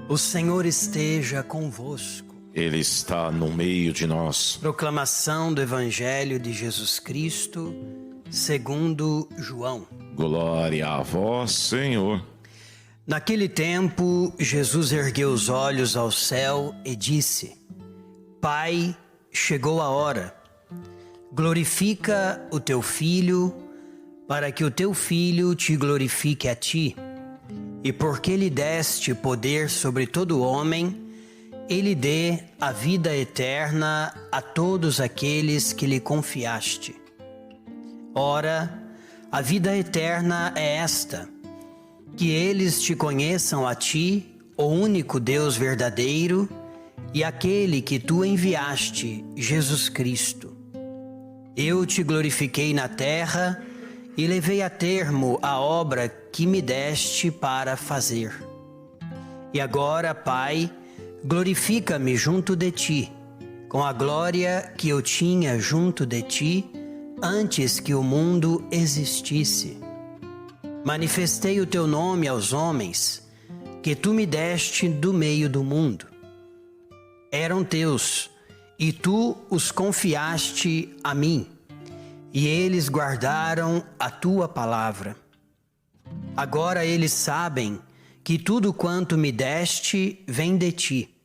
O Senhor esteja convosco. Ele está no meio de nós. Proclamação do Evangelho de Jesus Cristo, segundo João. Glória a vós, Senhor. Naquele tempo, Jesus ergueu os olhos ao céu e disse: Pai, chegou a hora. Glorifica o teu Filho, para que o teu Filho te glorifique a ti. E porque lhe deste poder sobre todo homem, ele dê a vida eterna a todos aqueles que lhe confiaste. Ora, a vida eterna é esta: que eles te conheçam a ti, o único Deus verdadeiro, e aquele que tu enviaste, Jesus Cristo. Eu te glorifiquei na terra e levei a termo a obra que me deste para fazer. E agora, Pai, glorifica-me junto de ti, com a glória que eu tinha junto de ti, antes que o mundo existisse. Manifestei o teu nome aos homens, que tu me deste do meio do mundo. Eram teus, e tu os confiaste a mim, e eles guardaram a tua palavra. Agora eles sabem que tudo quanto me deste vem de ti,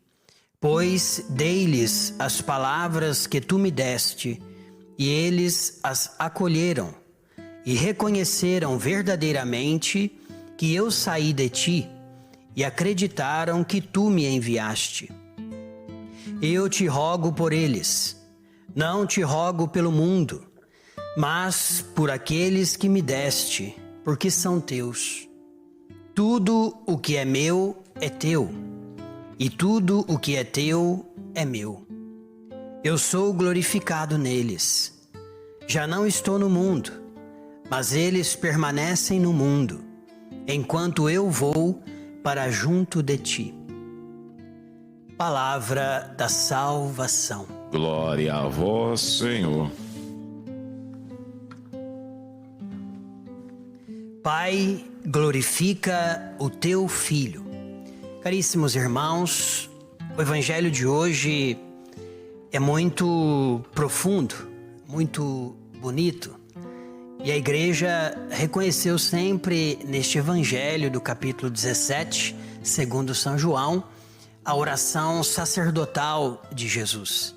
pois dei-lhes as palavras que tu me deste, e eles as acolheram, e reconheceram verdadeiramente que eu saí de ti, e acreditaram que tu me enviaste. Eu te rogo por eles, não te rogo pelo mundo, mas por aqueles que me deste, porque são teus. Tudo o que é meu é teu, e tudo o que é teu é meu. Eu sou glorificado neles. Já não estou no mundo, mas eles permanecem no mundo, enquanto eu vou para junto de ti. Palavra da salvação. Glória a vós, Senhor. Pai, glorifica o teu Filho. Caríssimos irmãos, o Evangelho de hoje é muito profundo, muito bonito. E a Igreja reconheceu sempre neste Evangelho do capítulo 17, segundo São João, a oração sacerdotal de Jesus.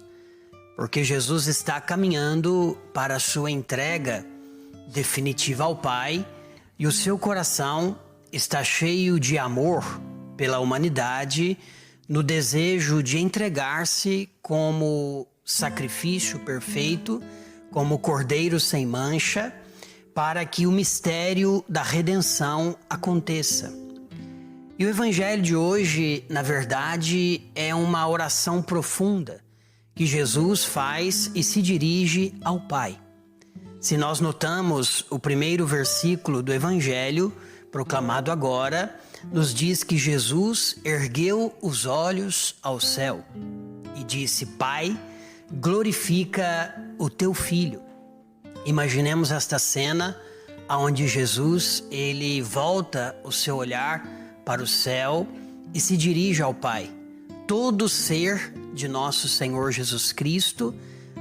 Porque Jesus está caminhando para a sua entrega definitiva ao Pai, e o seu coração está cheio de amor pela humanidade, no desejo de entregar-se como sacrifício perfeito, como cordeiro sem mancha, para que o mistério da redenção aconteça. E o Evangelho de hoje, na verdade, é uma oração profunda que Jesus faz e se dirige ao Pai. Se nós notamos, o primeiro versículo do Evangelho, proclamado agora, nos diz que Jesus ergueu os olhos ao céu e disse: Pai, glorifica o teu Filho. Imaginemos esta cena onde Jesus, ele volta o seu olhar para o céu e se dirige ao Pai. Todo ser de nosso Senhor Jesus Cristo,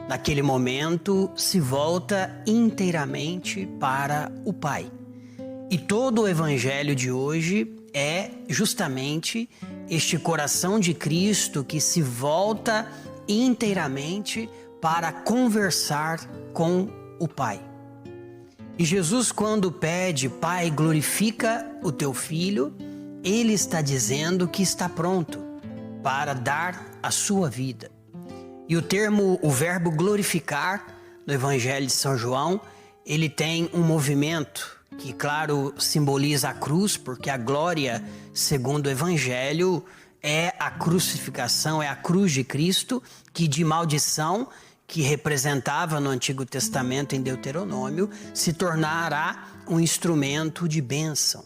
naquele momento, se volta inteiramente para o Pai. E todo o Evangelho de hoje é justamente este coração de Cristo que se volta inteiramente para conversar com o Pai. E Jesus, quando pede: Pai, glorifica o teu Filho, ele está dizendo que está pronto para dar a sua vida. E o verbo glorificar, no Evangelho de São João, ele tem um movimento que, claro, simboliza a cruz, porque a glória, segundo o Evangelho, é a crucificação, é a cruz de Cristo, que de maldição, que representava no Antigo Testamento em Deuteronômio, se tornará um instrumento de bênção.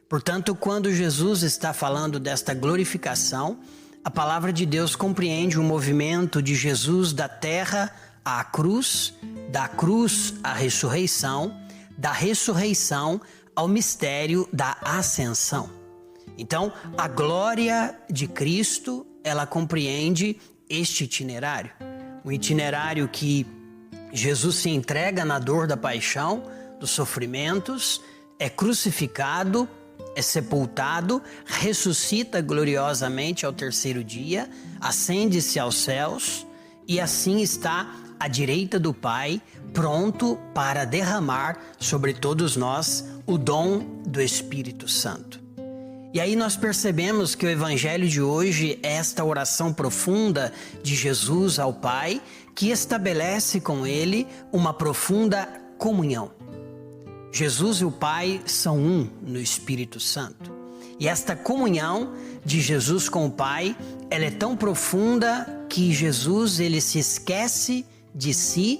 Portanto, quando Jesus está falando desta glorificação, a palavra de Deus compreende o movimento de Jesus da terra à cruz, da cruz à ressurreição, da ressurreição ao mistério da ascensão. Então, a glória de Cristo, ela compreende este itinerário. Um itinerário que Jesus se entrega na dor da paixão, dos sofrimentos, é crucificado, é sepultado, ressuscita gloriosamente ao terceiro dia, ascende-se aos céus e assim está à direita do Pai, pronto para derramar sobre todos nós o dom do Espírito Santo. E aí nós percebemos que o evangelho de hoje é esta oração profunda de Jesus ao Pai, que estabelece com ele uma profunda comunhão. Jesus e o Pai são um no Espírito Santo. E esta comunhão de Jesus com o Pai, ela é tão profunda que Jesus ele se esquece de si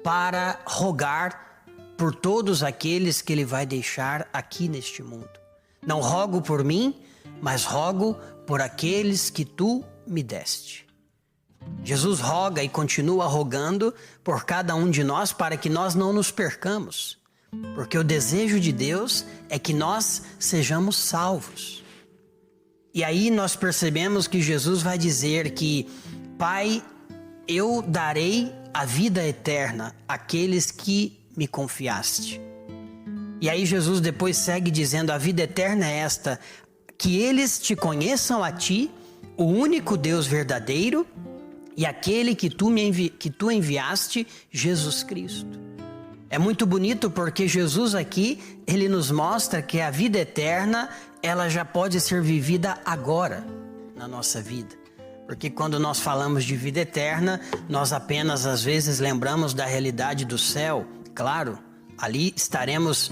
para rogar por todos aqueles que ele vai deixar aqui neste mundo. Não rogo por mim, mas rogo por aqueles que tu me deste. Jesus roga e continua rogando por cada um de nós para que nós não nos percamos, porque o desejo de Deus é que nós sejamos salvos. E aí nós percebemos que Jesus vai dizer que, Pai, eu darei a vida eterna àqueles que me confiaste. E aí Jesus depois segue dizendo, a vida eterna é esta, que eles te conheçam a ti, o único Deus verdadeiro, e aquele que tu enviaste, Jesus Cristo. É muito bonito porque Jesus aqui, ele nos mostra que a vida eterna, ela já pode ser vivida agora na nossa vida. Porque quando nós falamos de vida eterna, nós apenas às vezes lembramos da realidade do céu, claro. Ali estaremos,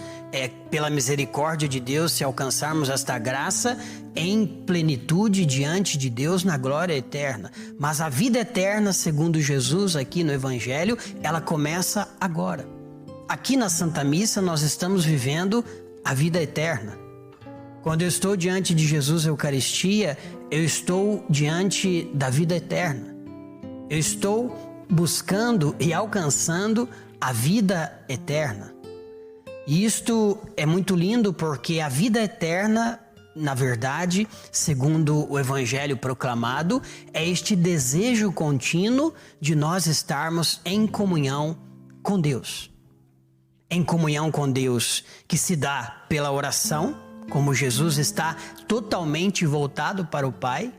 pela misericórdia de Deus, se alcançarmos esta graça, em plenitude diante de Deus na glória eterna. Mas a vida eterna, segundo Jesus aqui no Evangelho, ela começa agora. Aqui na Santa Missa nós estamos vivendo a vida eterna. Quando eu estou diante de Jesus Eucaristia, eu estou diante da vida eterna. Eu estou buscando e alcançando a vida eterna. E isto é muito lindo porque a vida eterna, na verdade, segundo o Evangelho proclamado, é este desejo contínuo de nós estarmos em comunhão com Deus. Em comunhão com Deus que se dá pela oração, como Jesus está totalmente voltado para o Pai.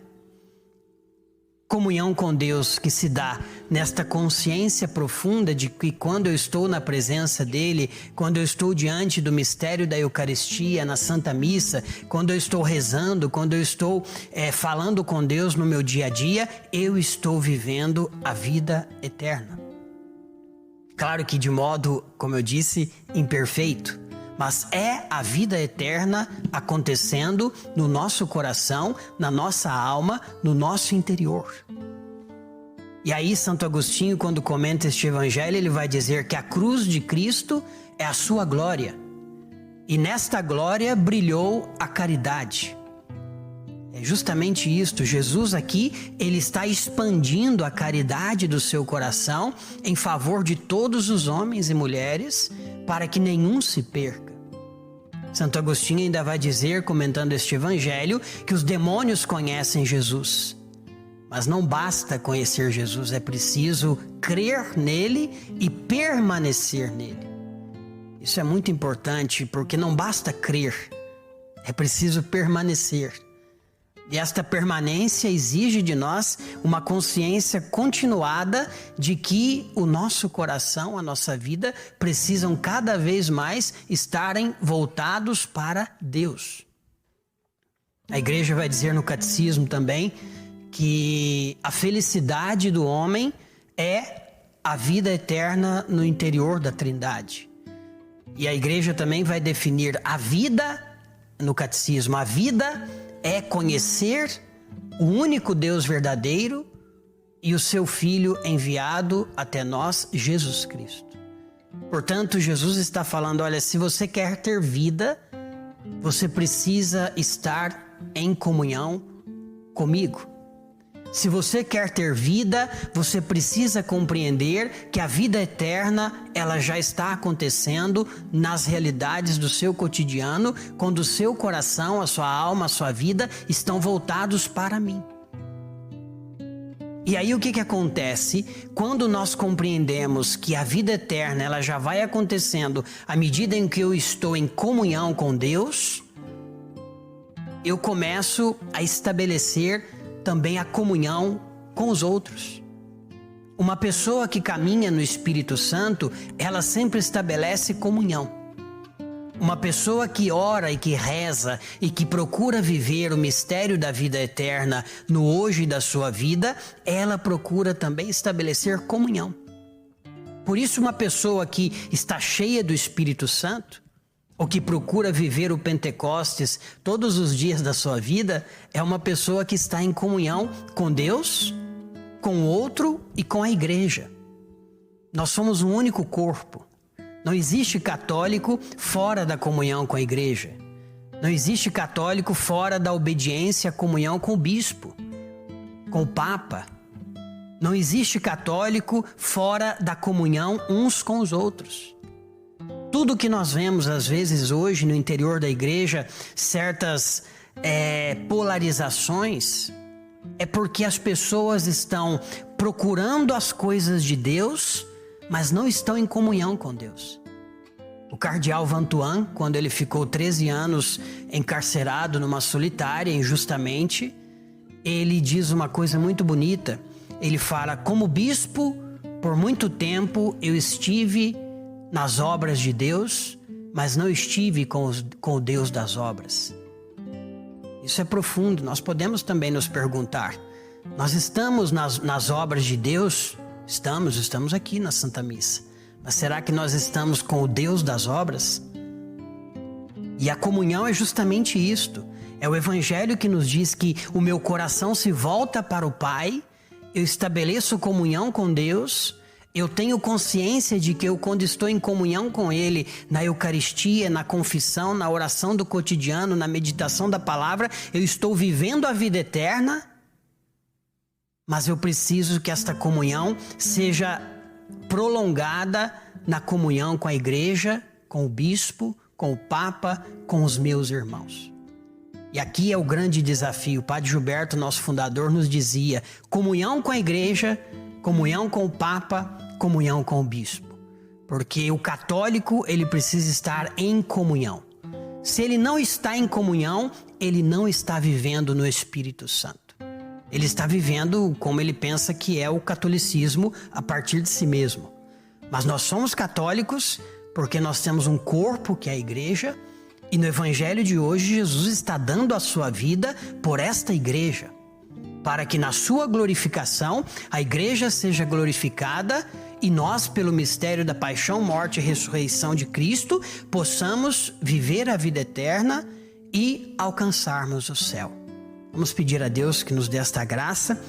Comunhão com Deus que se dá nesta consciência profunda de que quando eu estou na presença dEle, quando eu estou diante do mistério da Eucaristia, na Santa Missa, quando eu estou rezando, quando eu estou falando com Deus no meu dia a dia, eu estou vivendo a vida eterna. Claro que de modo, como eu disse, imperfeito, mas é a vida eterna acontecendo no nosso coração, na nossa alma, no nosso interior. E aí Santo Agostinho, quando comenta este evangelho, ele vai dizer que a cruz de Cristo é a sua glória. E nesta glória brilhou a caridade. É justamente isto, Jesus aqui, ele está expandindo a caridade do seu coração em favor de todos os homens e mulheres, para que nenhum se perca. Santo Agostinho ainda vai dizer, comentando este evangelho, que os demônios conhecem Jesus. Mas não basta conhecer Jesus, é preciso crer nele e permanecer nele. Isso é muito importante, porque não basta crer, é preciso permanecer. E esta permanência exige de nós uma consciência continuada de que o nosso coração, a nossa vida, precisam cada vez mais estarem voltados para Deus. A igreja vai dizer no catecismo também que a felicidade do homem é a vida eterna no interior da Trindade. E a igreja também vai definir a vida, no catecismo, a vida é conhecer o único Deus verdadeiro e o seu Filho enviado até nós, Jesus Cristo. Portanto, Jesus está falando, olha, se você quer ter vida, você precisa estar em comunhão comigo. Se você quer ter vida, você precisa compreender que a vida eterna, ela já está acontecendo nas realidades do seu cotidiano, quando o seu coração, a sua alma, a sua vida estão voltados para mim. E aí o que acontece? Quando nós compreendemos que a vida eterna, ela já vai acontecendo à medida em que eu estou em comunhão com Deus, eu começo a estabelecer também a comunhão com os outros. Uma pessoa que caminha no Espírito Santo, ela sempre estabelece comunhão. Uma pessoa que ora e que reza e que procura viver o mistério da vida eterna no hoje da sua vida, ela procura também estabelecer comunhão. Por isso, uma pessoa que está cheia do Espírito Santo, ou que procura viver o Pentecostes todos os dias da sua vida, é uma pessoa que está em comunhão com Deus, com o outro e com a igreja. Nós somos um único corpo. Não existe católico fora da comunhão com a igreja. Não existe católico fora da obediência à comunhão com o bispo, com o papa. Não existe católico fora da comunhão uns com os outros. Tudo que nós vemos, às vezes, hoje no interior da igreja, certas polarizações, é porque as pessoas estão procurando as coisas de Deus, mas não estão em comunhão com Deus. O cardeal Vantuan, quando ele ficou 13 anos encarcerado numa solitária injustamente, ele diz uma coisa muito bonita. Ele fala: como bispo, por muito tempo eu estive nas obras de Deus, mas não estive com o Deus das obras. Isso é profundo. Nós podemos também nos perguntar: nós estamos nas obras de Deus? Estamos aqui na Santa Missa. Mas será que nós estamos com o Deus das obras? E a comunhão é justamente isto. É o Evangelho que nos diz que o meu coração se volta para o Pai, eu estabeleço comunhão com Deus. Eu tenho consciência de que quando estou em comunhão com Ele, na Eucaristia, na confissão, na oração do cotidiano, na meditação da palavra, eu estou vivendo a vida eterna, mas eu preciso que esta comunhão seja prolongada na comunhão com a igreja, com o bispo, com o papa, com os meus irmãos. E aqui é o grande desafio. O Padre Gilberto, nosso fundador, nos dizia: comunhão com a igreja, comunhão com o Papa, comunhão com o Bispo. Porque o católico, ele precisa estar em comunhão. Se ele não está em comunhão, ele não está vivendo no Espírito Santo. Ele está vivendo como ele pensa que é o catolicismo a partir de si mesmo. Mas nós somos católicos porque nós temos um corpo que é a igreja, e no Evangelho de hoje Jesus está dando a sua vida por esta igreja, para que na sua glorificação a igreja seja glorificada e nós, pelo mistério da paixão, morte e ressurreição de Cristo, possamos viver a vida eterna e alcançarmos o céu. Vamos pedir a Deus que nos dê esta graça,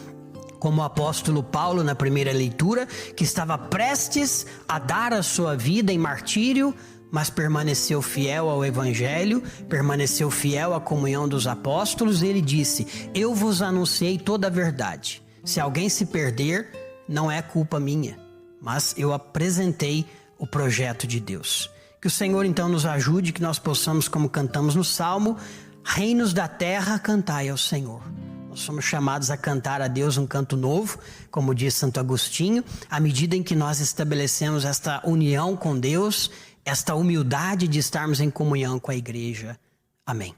como o apóstolo Paulo na primeira leitura, que estava prestes a dar a sua vida em martírio, mas permaneceu fiel ao Evangelho, permaneceu fiel à comunhão dos apóstolos. Ele disse: eu vos anunciei toda a verdade. Se alguém se perder, não é culpa minha, mas eu apresentei o projeto de Deus. Que o Senhor então nos ajude, que nós possamos, como cantamos no Salmo: reinos da terra, cantai ao Senhor. Nós somos chamados a cantar a Deus um canto novo, como diz Santo Agostinho, à medida em que nós estabelecemos esta união com Deus, esta humildade de estarmos em comunhão com a igreja. Amém.